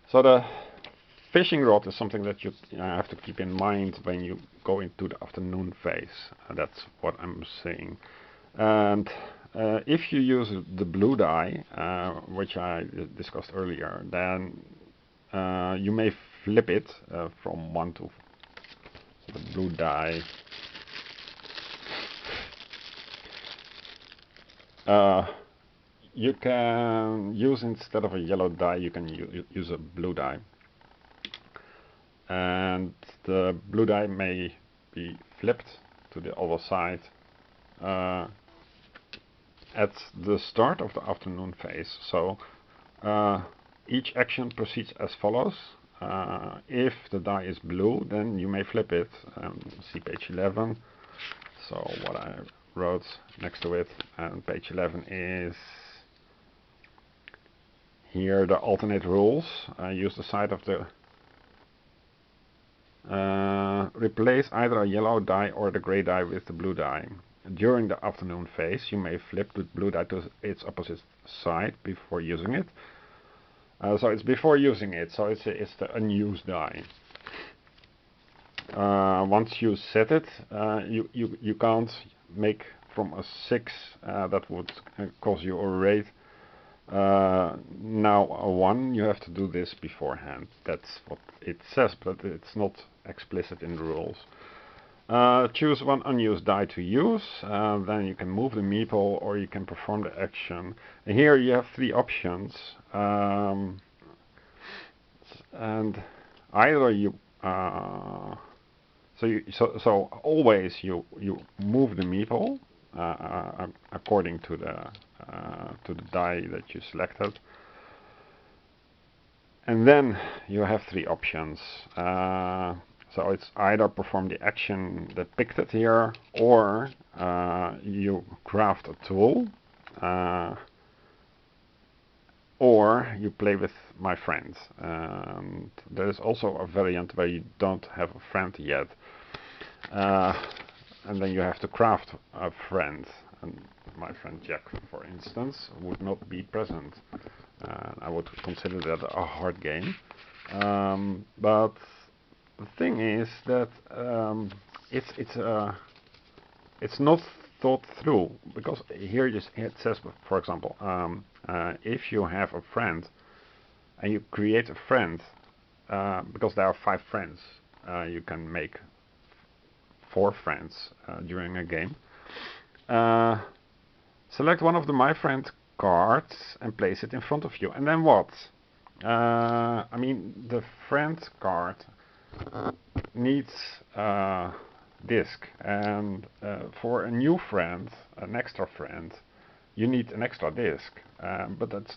So the fishing rod is something that you have to keep in mind when you go into the afternoon phase. That's what I'm saying. And if you use the blue die, which I discussed earlier, then you may flip it from 1 to the blue die. You can use, instead of a yellow die, you can use a blue die. And the blue die may be flipped to the other side at the start of the afternoon phase. So each action proceeds as follows. If the die is blue, then you may flip it. See page 11. So what I wrote next to it, and page 11 is here the alternate rules. Use the side of the replace either a yellow die or the gray die with the blue die. During the afternoon phase, you may flip the blue die to its opposite side before using it. So it's before using it, so it's the unused die. Once you set it, you can't make from a 6 that would cause you a rate. Now a 1, you have to do this beforehand. That's what it says, but it's not explicit in the rules. Choose one unused die to use, then you can move the meeple or you can perform the action. And here you have 3 options, and either you so always you move the meeple according to the die that you selected, and then you have 3 options. So it's either perform the action depicted here, or you craft a tool, or you play with my friends. There is also a variant where you don't have a friend yet, and then you have to craft a friend. And my friend Jack, for instance, would not be present. I would consider that a hard game, but the thing is that it's not thought through, because here it says, for example, if you have a friend and you create a friend, because there are 5 friends, you can make 4 friends during a game. Select one of the My Friend cards and place it in front of you, and then what? I mean, the friend card needs a disk, and for a new friend, an extra friend, you need an extra disk, but it's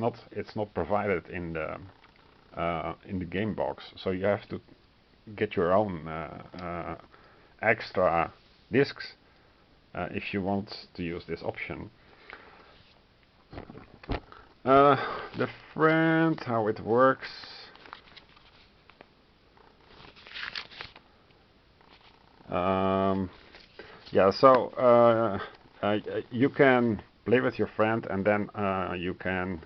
not provided in the game box, so you have to get your own extra disks if you want to use this option. The friend, how it works. Yeah, so you can play with your friend, and then you can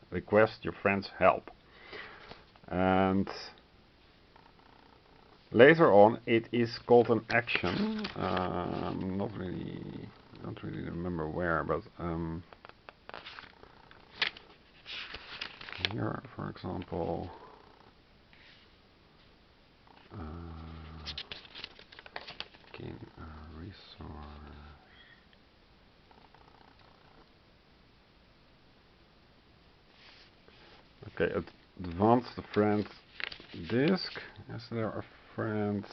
request your friend's help. And later on, it is called an action. Don't really remember where, but here, for example. Gain a resource. Okay, advance the friend disk. Is there a friend?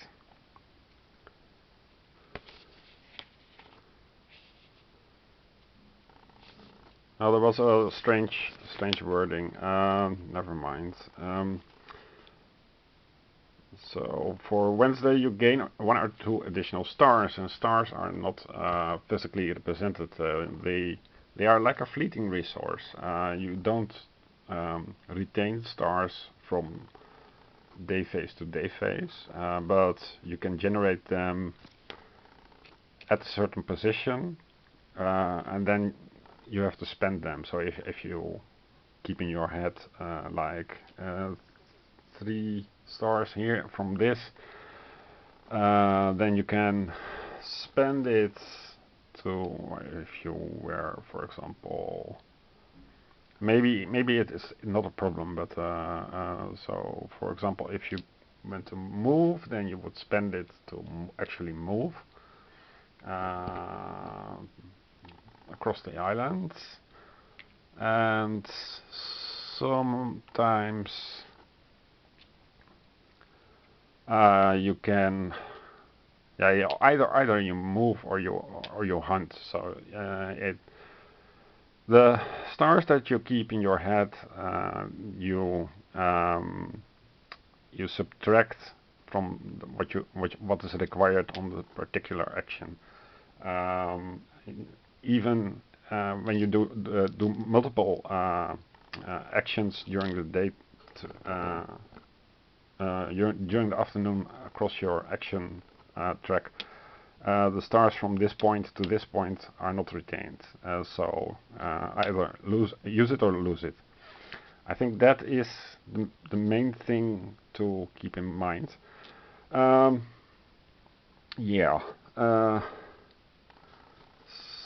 Oh, there was a strange wording. Never mind. So for Wednesday you gain 1 or 2 additional stars, and stars are not physically represented. They are like a fleeting resource. You don't retain stars from day phase to day phase, but you can generate them at a certain position, and then you have to spend them. So if you keep in your head, like 3 stars here from this, then you can spend it to, if you were, for example, maybe it is not a problem, but so for example, if you went to move, then you would spend it to actually move across the island. And sometimes you can, yeah, either you move or you hunt. So the stars that you keep in your head, you subtract from what is required on the particular action. Even when you do multiple actions during the day, during the afternoon across your action track, the stars from this point to this point are not retained. So either use it or lose it. I think that is the main thing to keep in mind. Yeah.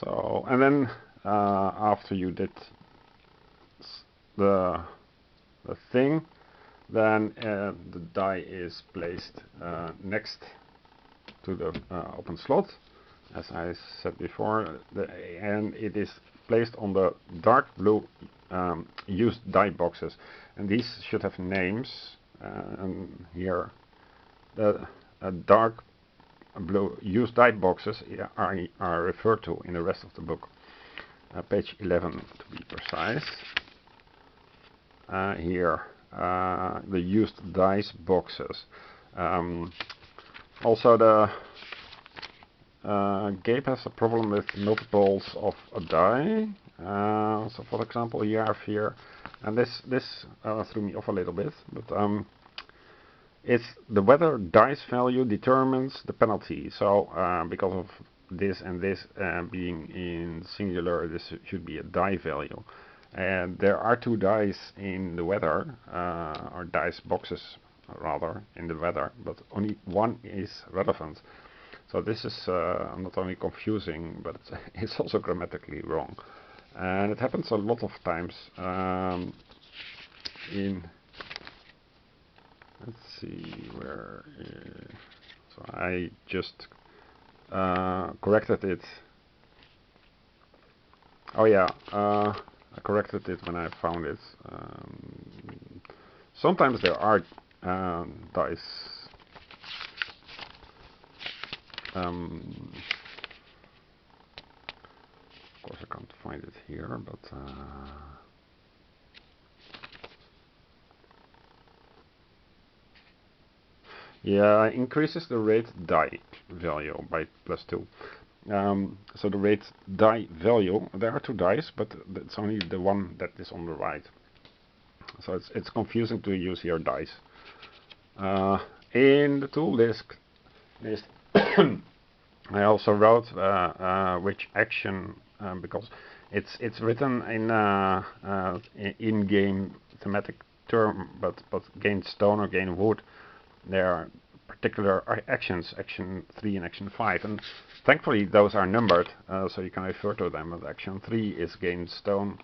So, and then after you did the thing, then the die is placed next to the open slot, as I said before, and it is placed on the dark blue used die boxes, and these should have names. And here, the dark blue used die boxes are referred to in the rest of the book. Page 11 to be precise. Here, the used dice boxes. Also, the Gabe has a problem with multiples of a die. So, for example, you have here, and this threw me off a little bit, but it's the whether dice value determines the penalty. So, because of this and this being in singular, this should be a die value. And there are 2 dice in the weather, or dice boxes rather, in the weather, but only one is relevant. So this is not only confusing, but it's also grammatically wrong. And it happens a lot of times in, let's see where, so I just corrected it. Oh yeah, I corrected it when I found it. Sometimes there are dice. Of course I can't find it here, but yeah, increases the rate die value by +2. So the rate die value, there are 2 dice, but it's only the one that is on the right. So it's confusing to use here dice. In the tool list, I also wrote which action, because it's written in in-game thematic term, but gain stone or gain wood, there are particular actions, action 3 and action 5, and thankfully those are numbered, so you can refer to them. But action 3 is gain stone,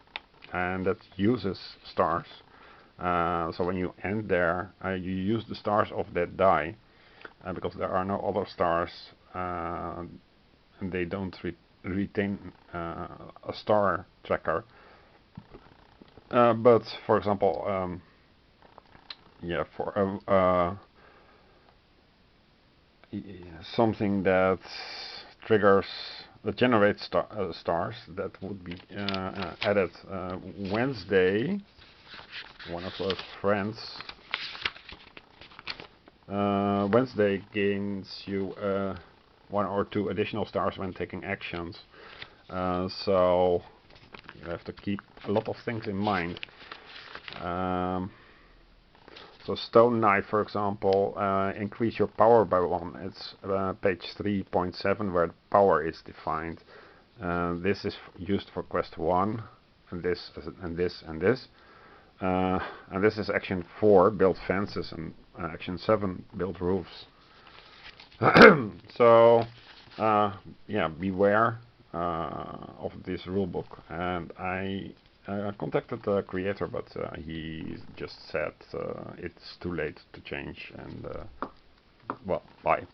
and that uses stars. So when you end there, you use the stars of that die, because there are no other stars, and they don't retain a star tracker. But for example, yeah, for something that triggers, that generates stars, that would be added Wednesday. One of those friends, Wednesday gains you 1 or 2 additional stars when taking actions. So you have to keep a lot of things in mind. So stone knife, for example, increase your power by 1. It's page 3.7 where power is defined. This is used for quest 1, and this and this and this. And this is action 4, build fences, and action 7, build roofs. So yeah, beware of this rulebook. And I contacted the creator, but he just said it's too late to change, and well, bye.